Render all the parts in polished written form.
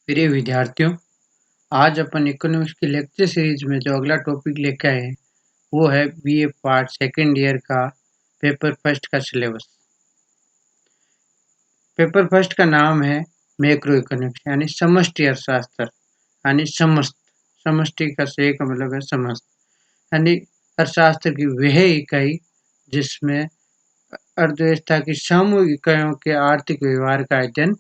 प्रिय विद्यार्थियों, आज अपन इकोनॉमिक्स की लेक्चर सीरीज में जो अगला टॉपिक लेकर आए हैं वो है बीए पार्ट सेकेंड ईयर का पेपर फर्स्ट का सिलेबस। पेपर फर्स्ट का नाम है मैक्रो इकोनॉमिक्स यानी समष्टि अर्थशास्त्र यानी समष्टि का सही का मतलब है समस्त यानी अर्थशास्त्र की वह इकाई जिसमें अर्थव्यवस्था की सामूहिक इकाइयों के आर्थिक व्यवहार का अध्ययन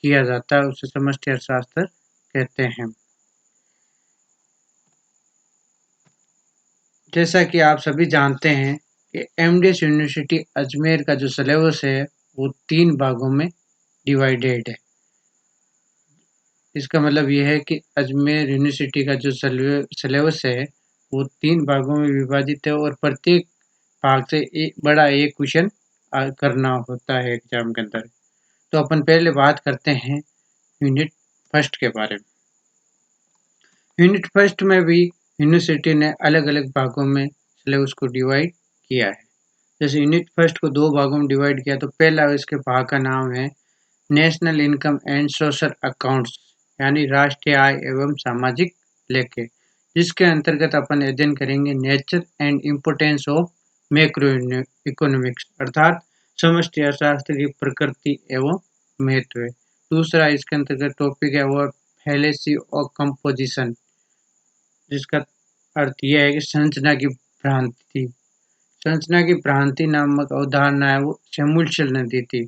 किया जाता है, उसे समष्टि अर्थशास्त्र कहते हैं। जैसा कि आप सभी जानते हैं कि एमडीएस यूनिवर्सिटी अजमेर का जो सिलेबस है वो 3 भागों में डिवाइडेड है। इसका मतलब ये है कि अजमेर यूनिवर्सिटी का जो सिलेबस है वो 3 भागों में विभाजित है और प्रत्येक भाग से एक क्वेश्चन करना होता है एग्जाम के अंदर। तो अपन पहले बात करते हैं यूनिट फर्स्ट के बारे में। यूनिट फर्स्ट में भी यूनिवर्सिटी ने अलग-अलग भागों में सिलेबस को डिवाइड किया है। जैसे यूनिट फर्स्ट को 2 भागों में डिवाइड किया तो पहला इसके भाग का नाम है national income and social accounts यानी राष्ट्रीय आय एवं सामाजिक लेखे, जिसके अंतर्गत अपन अध्ययन करेंगे nature and importance of macro economics अर्थात समष्टि अर्थशास्त्र की प्रकृति एवं महत्व। दूसरा इसके अंतर्गत टॉपिक है वो फैलेसी और कंपोजिशन, जिसका अर्थ यह है कि संरचना की भ्रांति। संरचना की भ्रांति नामक अवधारणा है वो सैमुअल ने दी थी।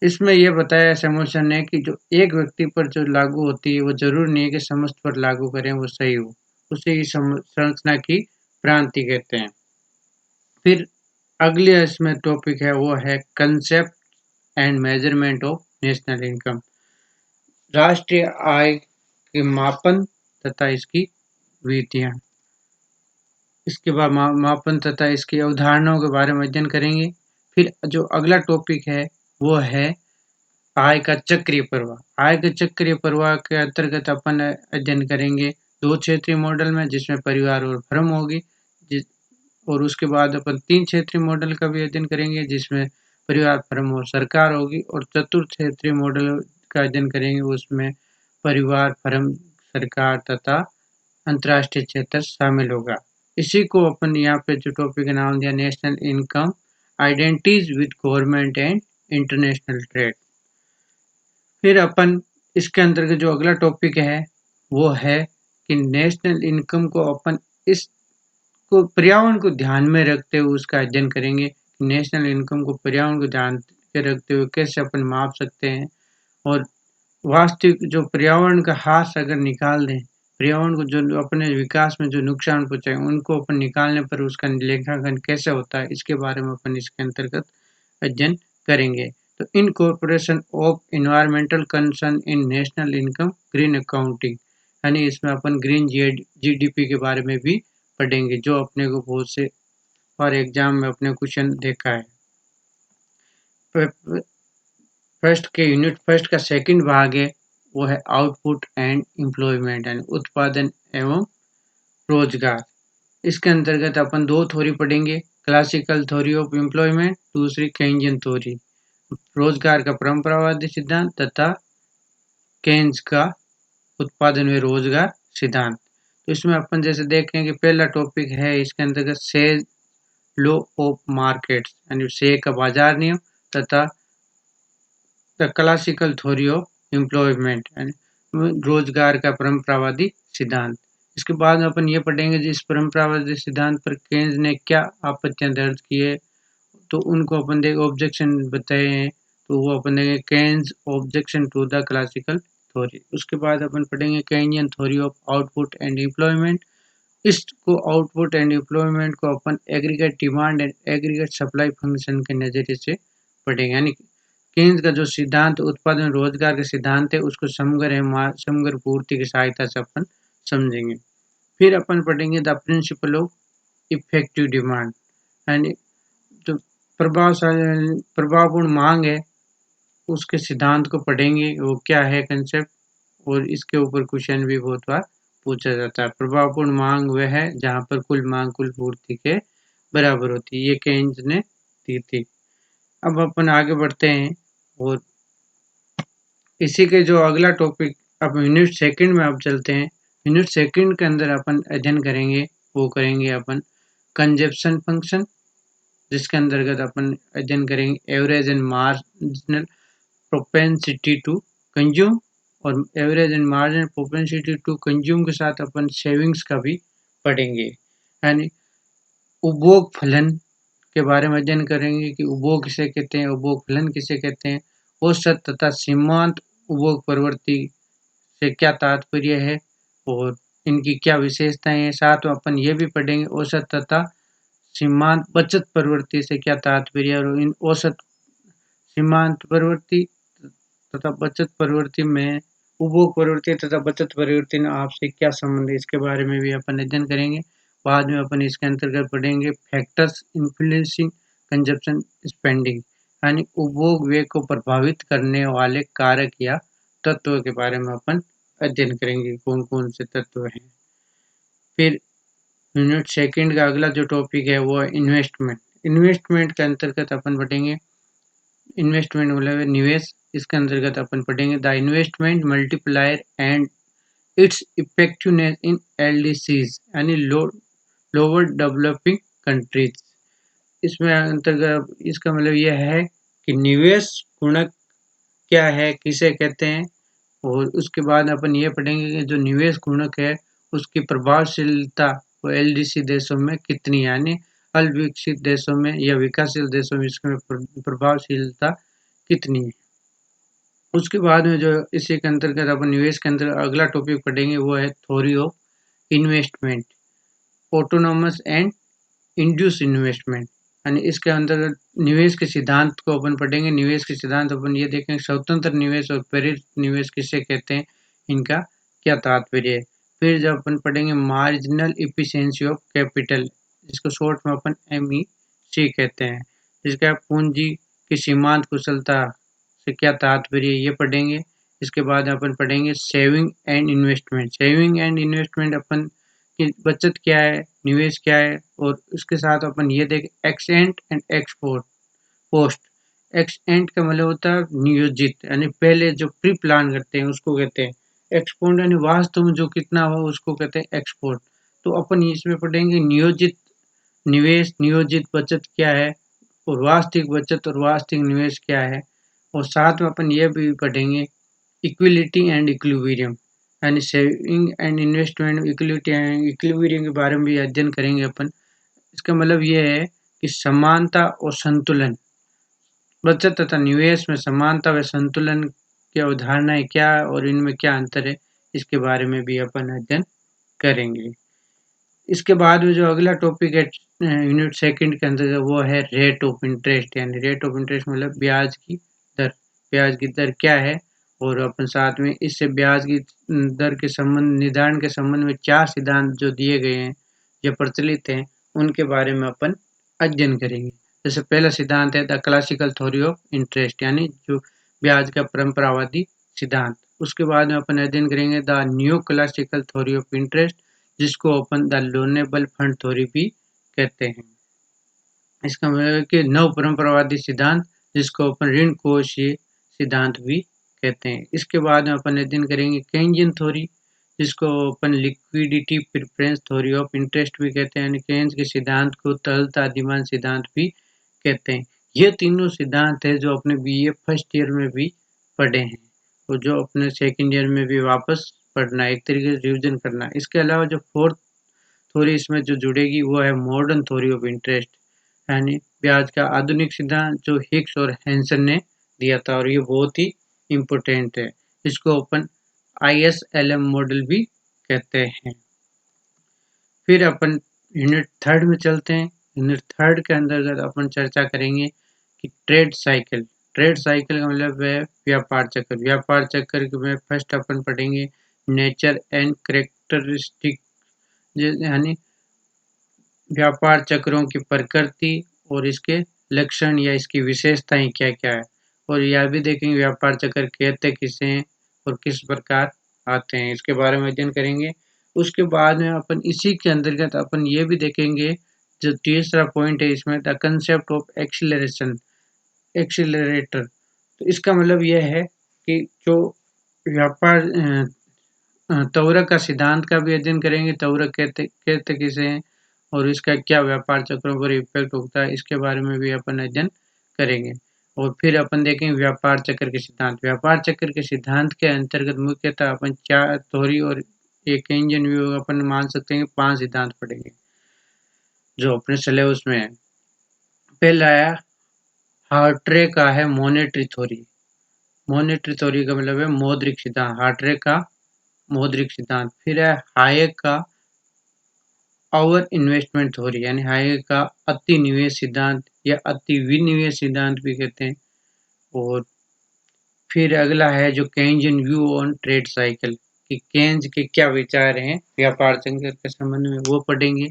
इसमें यह बताया सैमुअल ने कि जो एक व्यक्ति पर जो लागू होती है वो जरूर नहीं है कि समस्त पर लागू करें वो सही हो, उसे ही संरचना की भ्रांति कहते हैं। फिर अगले इसमें टॉपिक है वो है concept and measurement of national income, राष्ट्रीय आय के मापन तथा इसकी विधियां। इसके बाद मापन तथा इसकी अवधारणाओं के बारे में अध्ययन करेंगे। फिर जो अगला टॉपिक है वो है आय का चक्रीय प्रवाह। आय के चक्रीय प्रवाह के अंतर्गत अपन अध्ययन करेंगे 2 क्षेत्रीय मॉडल में, जिसमें परिवार और फर्म होगी, और उसके बाद अपन 3 क्षेत्रीय मॉडल का भी अध्ययन करेंगे जिसमें परिवार, फर्म और सरकार होगी, और चतुर्थ क्षेत्रीय मॉडल का अध्ययन करेंगे उसमें परिवार, फर्म, सरकार तथा अंतर्राष्ट्रीय क्षेत्र शामिल होगा। इसी को अपन यहाँ पे जो टॉपिक का नाम दिया national income identities with government and international trade. फिर अपन इसके अंतर्गत जो अगला टॉपिक है वो है कि नेशनल इनकम को अपन इसको पर्यावरण को ध्यान में रखते हुए उसका अध्ययन करेंगे। नेशनल इनकम को पर्यावरण को ध्यान में रखते हुए कैसे अपन माप सकते हैं, और वास्तविक जो पर्यावरण का हास अगर निकाल दें, पर्यावरण को जो अपने विकास में जो नुकसान पहुंचाए उनको अपन निकालने पर उसका लेखांकन कैसे होता है, इसके बारे में अपन इसके अंतर्गत अध्ययन करेंगे। तो incorporation of environmental concern in national income green accounting यानी इसमें अपन ग्रीन जीडीपी के बारे में भी पढ़ेंगे, जो अपने को बहुत से और एग्जाम में अपने क्वेश्चन देखा है। यूनिट फर्स्ट का सेकंड भाग है वो है आउटपुट एंड एम्प्लॉयमेंट यानी उत्पादन एवं रोजगार। इसके अंतर्गत अपन 2 थ्योरी पढ़ेंगे, क्लासिकल थ्योरी ऑफ एम्प्लॉयमेंट, दूसरी केन्जियन थ्योरी, रोजगार का परंपरावादी सिद्धांत तथा केन्स का उत्पादन व रोजगार सिद्धांत। तो इसमें अपन जैसे देखें कि पहला टॉपिक है इसके अंतर्गत सेज लॉ ऑफ मार्केट्स यानी से का बाजार नियम तथा the classical theory of employment यानी रोजगार का परंपरावादी सिद्धांत। इसके बाद अपन ये पढ़ेंगे जिस परंपरावादी सिद्धांत पर केन्स ने क्या आपत्तियां दर्ज की है, तो उनको अपन देख ऑब्जेक्शन बताए हैं, तो वो अपन देखेंगे Keynes objection to the classical theory. उसके बाद अपन पढ़ेंगे Keynesian theory of output and employment. इसको आउटपुट एंड एम्प्लॉयमेंट को अपन aggregate demand and aggregate supply function के नजरिए से पढ़ेंगे, यानी केन्स का जो सिद्धांत उत्पादन रोजगार का सिद्धांत है उसको समग्र पूर्ति की सहायता से अपन समझेंगे। फिर अपन पढ़ेंगे the principle of effective demand यानी जो प्रभावपूर्ण मांग है उसके सिद्धांत को पढ़ेंगे, वो क्या है कंसेप्ट, और इसके ऊपर क्वेश्चन भी बहुत बार पूछा जाता है। प्रभावपूर्ण मांग वह है जहां पर कुल मांग कुल पूर्ति के बराबर होती है, ये केन्स ने दी थी। अब अपन आगे बढ़ते हैं और इसी के जो अगला टॉपिक अब यूनिट सेकंड में आप चलते हैं। यूनिट सेकंड के अंदर अपन अध्ययन करेंगे, वो करेंगे अपन कंजप्शन फंक्शन, जिसके अंतर्गत अपन अध्ययन करेंगे average and marginal propensity to consume, और average and marginal propensity to consume के साथ अपन सेविंग्स का भी पढ़ेंगे। यानी उपभोग फलन के बारे में अध्ययन करेंगे कि उपभोग किसे कहते हैं, उपभोग फलन किसे कहते हैं, औसत तथा सीमांत उपभोग प्रवृत्ति से क्या तात्पर्य है और इनकी क्या विशेषताएं हैं। साथ में अपन ये भी पढ़ेंगे औसत तथा सीमांत बचत प्रवृत्ति से क्या तात्पर्य है, और इन औसत सीमांत प्रवृत्ति तथा बचत प्रवृत्ति में उपभोग प्रवृत्ति तथा बचत प्रवृत्ति में आपसे क्या संबंध है, इसके बारे में भी अपन अध्ययन करेंगे। बाद में अपन इसके अंतर्गत पढ़ेंगे फैक्टर्स इन्फ्लुएंसिंग कंजप्शन स्पेंडिंग, यानी उपभोग व्यय को प्रभावित करने वाले कारक या तत्व के बारे में अपन अध्ययन करेंगे, कौन कौन से तत्व हैं। फिर यूनिट सेकंड का अगला जो टॉपिक है वो है इन्वेस्टमेंट। इन्वेस्टमेंट के अंतर्गत अपन पढ़ेंगे इन्वेस्टमेंट मतलब निवेश। इसके अंतर्गत अपन पढ़ेंगे the investment multiplier and its effectiveness in LDCs, यानी लोअर डेवलपिंग कंट्रीज। इसमें अंतर्गत इसका मतलब यह है कि निवेश गुणक क्या है, किसे कहते हैं, और उसके बाद अपन ये पढ़ेंगे कि जो निवेश गुणक है उसकी प्रभावशीलता वो एलडीसी देशों में कितनी, यानी अल्पविकसित देशों में या विकासशील देशों में इसमें प्रभावशीलता कितनी है। उसके बाद में जो इसी के अंतर्गत अपन निवेश के अंतर्गत अगला टॉपिक पढ़ेंगे वो है theory of investment, autonomous and induce investment, यानी इसके अंतर्गत निवेश के सिद्धांत को अपन पढ़ेंगे। निवेश के सिद्धांत अपन ये देखेंगे स्वतंत्र निवेश और प्रेरित निवेश किसे कहते हैं, इनका क्या तात्पर्य है। फिर जब अपन पढ़ेंगे मार्जिनल इफिशिएंसी ऑफ कैपिटल, जिसको शॉर्ट में अपन MEC कहते हैं, जिसका पूंजी की सीमांत कुशलता से क्या तात्पर्य ये पढ़ेंगे। इसके बाद अपन पढ़ेंगे saving and investment. Saving and investment अपन की बचत क्या है, निवेश क्या है, और उसके साथ अपन ये देखें accent and export post. Accent का मतलब होता है नियोजित, यानी पहले जो प्री प्लान करते हैं उसको कहते हैं। एक्सपोर्ट यानी वास्तव में जो कितना हो उसको कहते हैं एक्सपोर्ट। तो अपन इसमें पढ़ेंगे नियोजित निवेश, नियोजित बचत क्या है, और वास्तविक बचत और वास्तविक निवेश क्या है। और साथ में अपन ये भी पढ़ेंगे इक्विलिटी एंड इक्विलिब्रियम, यानी saving and investment equality and equilibrium के बारे में भी अध्ययन करेंगे अपन। इसका मतलब ये है कि समानता और संतुलन, बचत तथा निवेश में समानता व संतुलन की अवधारणाएं क्या है और इनमें क्या अंतर है, इसके बारे में भी अपन अध्ययन करेंगे। इसके बाद में जो अगला टॉपिक है यूनिट सेकंड के अंदर वो है रेट ऑफ इंटरेस्ट, यानी रेट ऑफ इंटरेस्ट मतलब ब्याज की दर। ब्याज की दर क्या है, और अपन साथ में इससे ब्याज की दर के संबंध निर्धारण के संबंध में 4 सिद्धांत जो दिए गए हैं, जो प्रचलित हैं, उनके बारे में अपन अध्ययन करेंगे। जैसे पहला सिद्धांत है the classical theory of interest, यानी जो ब्याज का परंपरावादी सिद्धांत। उसके बाद में अपन अध्ययन करेंगे the new classical theory of interest, जिसको अपन द लोनेबल फंड थ्योरी भी कहते हैं। इसका मतलब है कि नव परंपरावादी सिद्धांत, जिसको अपन ऋण कोषीय सिद्धांत भी कहते हैं। इसके बाद में अपन अध्ययन करेंगे केन्जियन थ्योरी, जिसको अपन liquidity preference theory of interest भी कहते हैं, यानी केन्स के सिद्धांत को तरलता अधिमान सिद्धांत भी कहते हैं। ये तीनों सिद्धांत है जो अपने BA फर्स्ट ईयर में भी पढ़े हैं और जो अपने सेकेंड ईयर में भी वापस पढ़ना, एक तरीके से रिविजन करना। इसके अलावा जो फोर्थ थ्योरी इसमें जो जुड़ेगी वो है मॉडर्न थ्योरी ऑफ इंटरेस्ट, यानी ब्याज का आधुनिक सिद्धांत जो हिक्स और हैंसन ने दिया था, और ये बहुत ही इम्पोर्टेंट है। इसको अपन ISLM मॉडल भी कहते हैं। फिर अपन यूनिट थर्ड में चलते हैं। यूनिट थर्ड के अंतर्गत अपन चर्चा करेंगे कि ट्रेड साइकिल। ट्रेड साइकिल का मतलब है व्यापार चक्र। व्यापार चक्र में फर्स्ट अपन पढ़ेंगे नेचर एंड कैरेक्टरिस्टिक, यानी व्यापार चक्रों की प्रकृति और इसके लक्षण या इसकी विशेषताएं क्या क्या है, और यह भी देखेंगे व्यापार चक्र कहते किसे हैं और किस प्रकार आते हैं, इसके बारे में अध्ययन करेंगे। उसके बाद में अपन इसी के अंतर्गत अपन ये भी देखेंगे, जो तीसरा पॉइंट है इसमें the concept of acceleration, accelerator. तो इसका मतलब यह है कि जो व्यापार त्वरक का सिद्धांत का भी अध्ययन करेंगे, त्वरक कहते कहते किसे हैं और इसका क्या व्यापार चक्रों पर इफ़ेक्ट होता है, इसके बारे में भी अपन अध्ययन करेंगे। और फिर अपन देखेंगे व्यापार चक्र के सिद्धांत। व्यापार चक्र के सिद्धांत के अंतर्गत मुख्यतः अपन 4 थ्योरी और एक इंजन व्यू अपन मान सकते हैं कि 5 सिद्धांत पढ़ेंगे, जो अपने सिलेबस में है। पहला है हार्ट्रे का है मॉनेटरी थ्योरी। मॉनेटरी थ्योरी का मतलब है मौद्रिक सिद्धांत, हार्ट्रे का मौद्रिक सिद्धांत। फिर है हायेक का ओवर इन्वेस्टमेंट थ्योरी, यानी हायेक का अति निवेश सिद्धांत या अति विनिवेश सिद्धांत भी कहते हैं। और फिर अगला है जो Keynesian view on trade cycle, कि केन्ज के क्या विचार हैं व्यापार चक्र के संबंध में, वो पढ़ेंगे।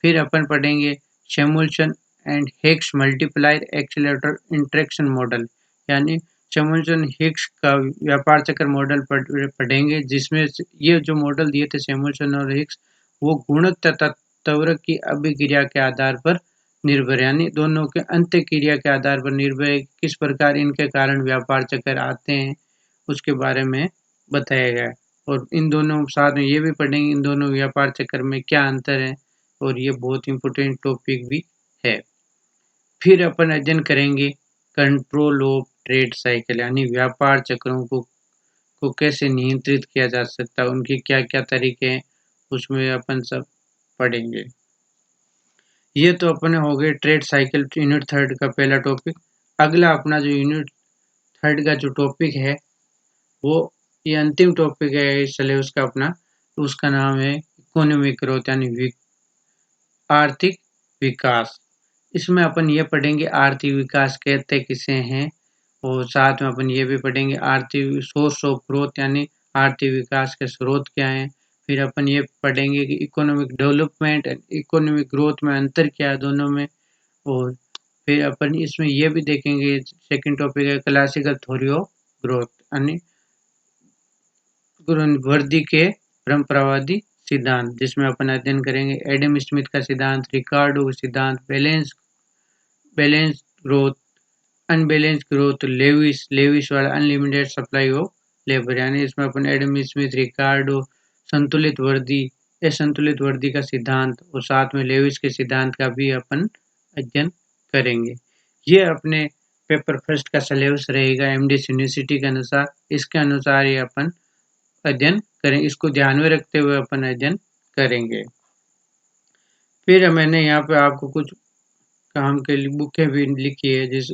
फिर अपन पढ़ेंगे Samuelson and Hicks multiplier accelerator interaction model, यानी सैमुअल्सन हिक्स का व्यापार चक्र मॉडल पढ़ेंगे, जिसमें ये जो मॉडल दिए थे सैमुअल्सन और हिक्स, वो गुणक तथा त्वरक की अभिक्रिया के आधार पर निर्भर, यानी दोनों के अंत्य क्रिया के आधार पर निर्भर है, किस प्रकार इनके कारण व्यापार चक्र आते हैं उसके बारे में बताया गया है। और इन दोनों साथ में ये भी पढ़ेंगे इन दोनों व्यापार चक्र में क्या अंतर है, और ये बहुत इम्पोर्टेंट टॉपिक भी है। फिर अपन अध्ययन करेंगे कंट्रोल ऑफ ट्रेड साइकिल, यानी व्यापार चक्रों को कैसे नियंत्रित किया जा सकता है, उनके क्या क्या तरीके हैं, उसमें अपन सब पढ़ेंगे। ये तो अपने हो गए ट्रेड साइकिल यूनिट 3 का पहला टॉपिक। अगला अपना जो यूनिट 3 का जो टॉपिक है, वो ये अंतिम टॉपिक है इस सिलेबस का अपना, उसका नाम है इकोनॉमिक ग्रोथ, यानी आर्थिक विकास। इसमें अपन ये पढ़ेंगे आर्थिक विकास कहते किसे हैं, और साथ में अपन ये भी पढ़ेंगे आर्थिक सोर्स ऑफ ग्रोथ, यानी आर्थिक विकास के स्रोत क्या हैं। फिर अपन ये पढ़ेंगे कि economic development and economic growth में अंतर क्या है दोनों में। और फिर अपन इसमें ये भी देखेंगे, सेकंड टॉपिक है क्लासिकल थ्योरी ऑफ ग्रोथ, यानी वृद्धि के परंपरावादी सिद्धांत, जिसमें अपन अध्ययन करेंगे एडम स्मिथ का सिद्धांत, रिकार्डो का सिद्धांत, balance growth, unbalance growth, Lewis वाला अनलिमिटेड सप्लाई ऑफ लेबर, यानी इसमें अपन एडम स्मिथ, रिकार्डो, संतुलित वृद्धि, असंतुलित वृद्धि का सिद्धांत और साथ में लेविस के सिद्धांत का भी अपन अध्ययन करेंगे। ये अपने पेपर फर्स्ट का सिलेबस रहेगा एमडीएस यूनिवर्सिटी के अनुसार। इसके अनुसार ही अपन अध्ययन करें, इसको ध्यान में रखते हुए अपन अध्ययन करेंगे। फिर मैंने यहाँ पे आपको कुछ काम के लिए बुकें भी लिखी है, जिस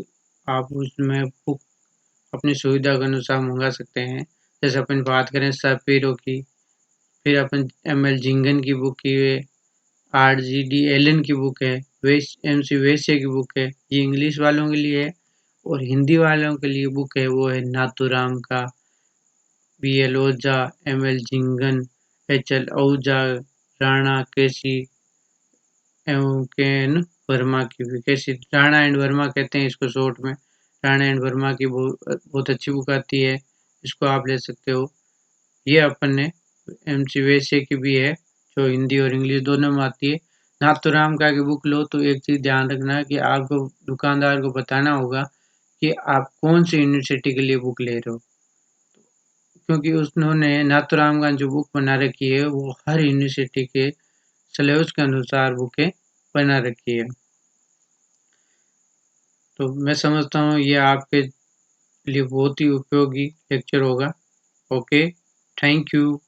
आप उसमें बुक अपनी सुविधा के अनुसार मंगा सकते हैं। जैसे अपन बात करें सपीरो की, फिर अपन एमएल जिंगन की बुक की है, आरजीडी एलन की बुक है, एमसी वैश्य की बुक है, ये इंग्लिश वालों के लिए है। और हिंदी वालों के लिए बुक है वो है नाथुराम का, बीएल ओझा, एमएल जिंगन, एचएल आहूजा, राणा केसी एवं केएन वर्मा की भी, कैसी राणा एंड वर्मा कहते हैं इसको शॉर्ट में। राणा एंड वर्मा की बहुत अच्छी बुक आती है, इसको आप ले सकते हो। ये अपन ने एमसी वैश्य की भी है, जो हिंदी और इंग्लिश दोनों में आती है। नाथुराम का की बुक लो तो एक चीज़ ध्यान रखना है कि आपको दुकानदार को बताना होगा कि आप कौन सी यूनिवर्सिटी के लिए बुक ले रहे हो, क्योंकि उन्होंने नाथुराम का जो बुक बना रखी है वो हर यूनिवर्सिटी के सिलेबस के अनुसार बुकें बना रखी है। तो मैं समझता हूँ ये आपके लिए बहुत ही उपयोगी लेक्चर होगा। Okay, thank you.